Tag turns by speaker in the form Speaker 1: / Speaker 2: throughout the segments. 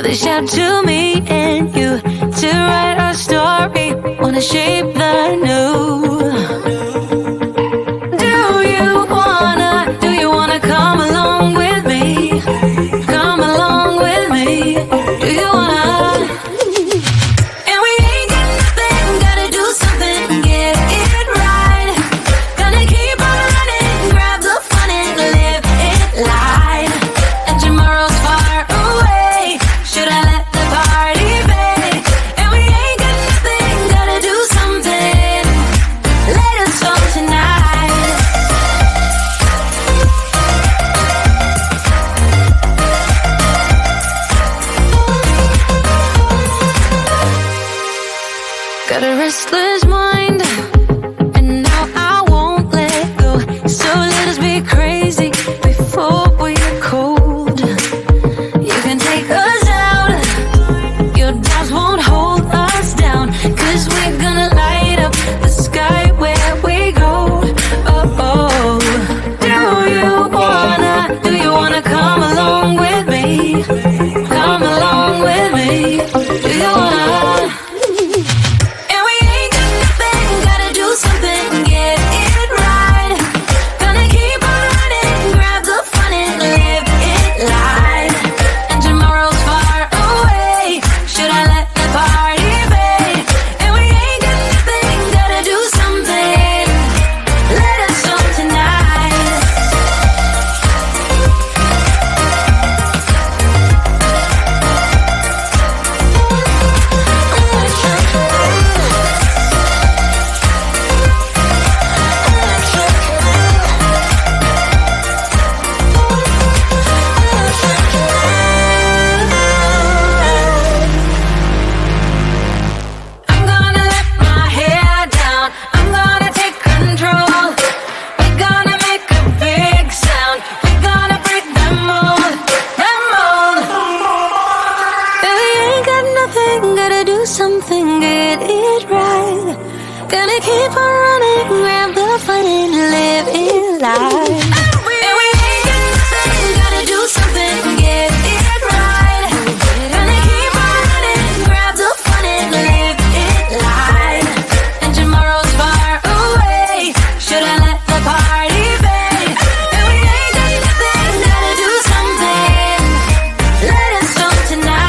Speaker 1: they shout to me and you to write our story, wanna shape the new. Do you wanna come along with me? Come along with me. Do you wanna? And we ain't got nothing, gotta do something, get it right. Gonna keep on running, grab the fun and live it live. And tomorrow's far away, should I let the party fade? And we ain't got nothing, gotta do something, let us talk tonight. Got a restless mind, and now I won't let go. So let us be crazy before we're cold. You can take us out, your doubts won't hold us down, 'cause we're gonna light up the sky where we go. Oh, oh. Do you wanna come along with me? Come along with me. Do you wanna? Something, get it right. Gonna keep on running, grab the fun and live it live. And we ain't got nothing, gotta do something, get it right. Gonna keep on running, grab the fun and live it live. And tomorrow's far away, should I let the party fade? And we ain't got nothing, gotta do something, let us talk tonight.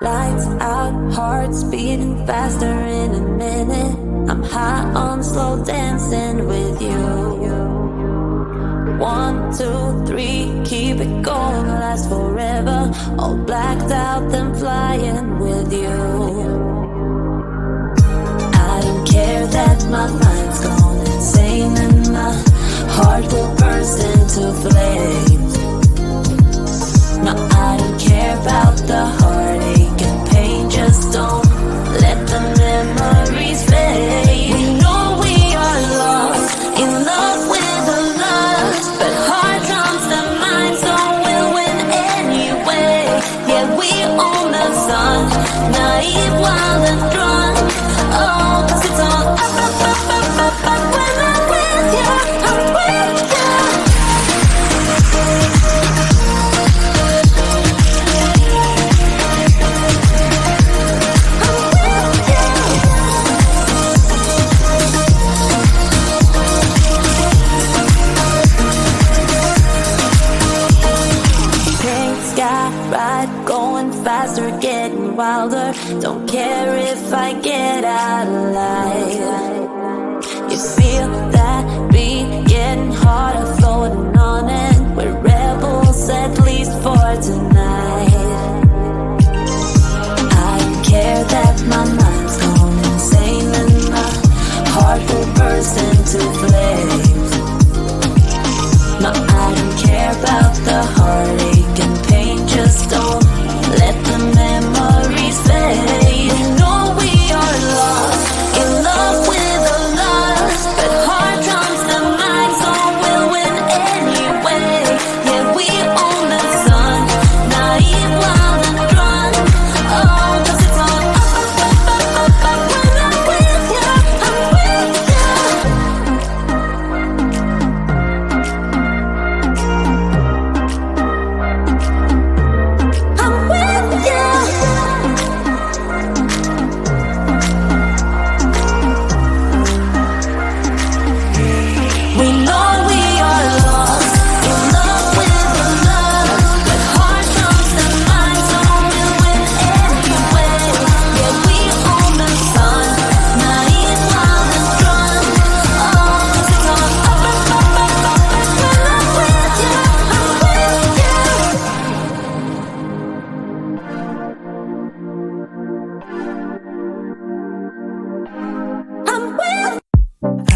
Speaker 2: Lights out, hearts beating faster in a minute. I'm high on slow dancing with you. 1, 2, 3, keep it going, last forever. All blacked out, then flying with you. I don't care that my mind's gone insane and my heart will burst into flames. No, I don't care about the heartache and pain, just don't let the memories fade. We know we are lost, in love with the lust, but hard drums the mind, so we'll win anyway. Yeah, we own the sun, naive.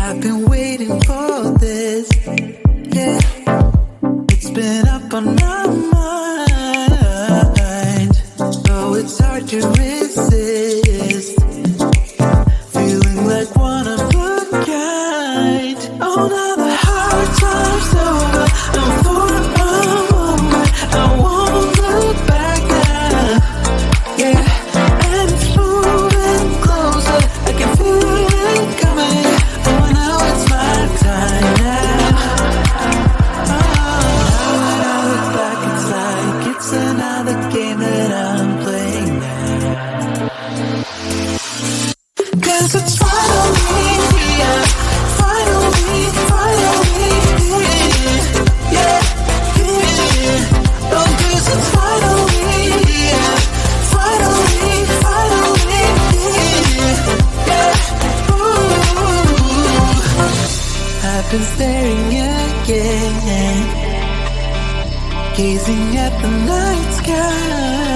Speaker 3: I've been waiting for this. Yeah, it's been up on my mind. Oh, it's hard to resist. Feeling like one of a kind. Oh, now the hard time's over. I'm for a moment. I won't look back now. Yeah, and it's moving closer. I can feel it coming. Oh, now it's my time now. Oh, now that I look back, it's like it's another game that I'm playing now. 'Cause it's finally here. Finally, finally here. Yeah, here. Oh, 'cause it's finally here. Finally, finally here. Yeah, ooh. I've been staring again, gazing at the night sky.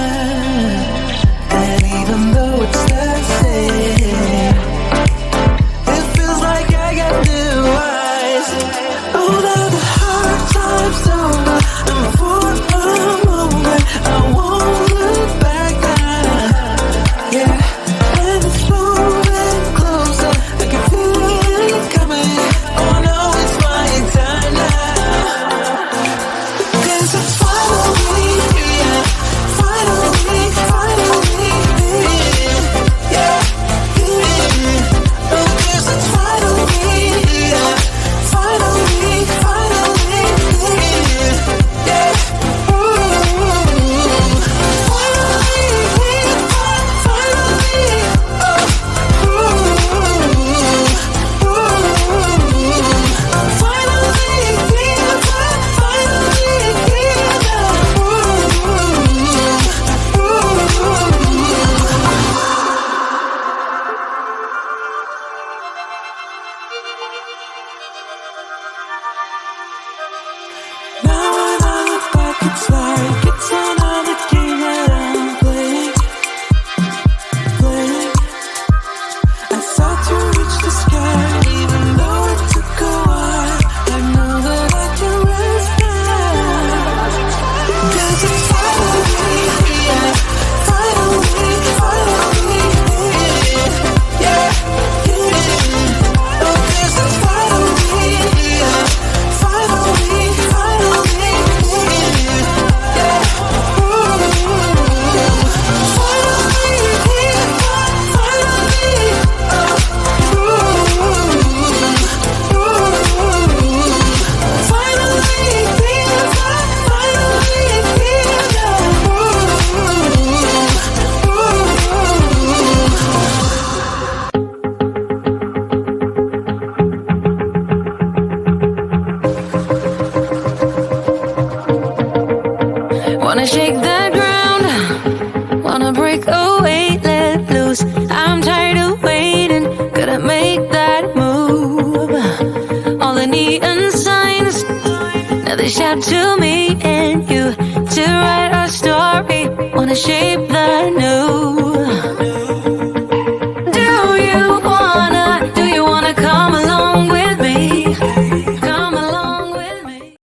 Speaker 3: And even though it's the same, it feels like I got new eyes. Oh, now the hard time's over. I'm for a moment. I won't look back now. Yeah, and it's moving closer. I can feel it coming. Oh, no, it's my time now. 'Cause it's finally here. Finally, finally here. Yeah, here. Oh, 'cause it's finally here. Finally, finally here. Yeah, ooh. Finally here. Finally. Oh, ooh. Ooh. Finally here. Finally here now. Ooh. Now when I look back, it's like it's another game that I'm playing. I sought to reach the sky, even though it took a while. I know that I can rest now. 'Cause it's finally here. Finally, finally here. Yeah, yeah. Oh, 'cause it's finally here. Finally, finally here. Yeah, ooh. Finally here. Finally. Oh, ooh. Ooh. Finally here. Finally here now.
Speaker 1: Wanna shake the ground, wanna break away, let loose. I'm tired of waiting, gotta make that move. All the neon signs, now they shout to me and you to write our story. Wanna shape the new.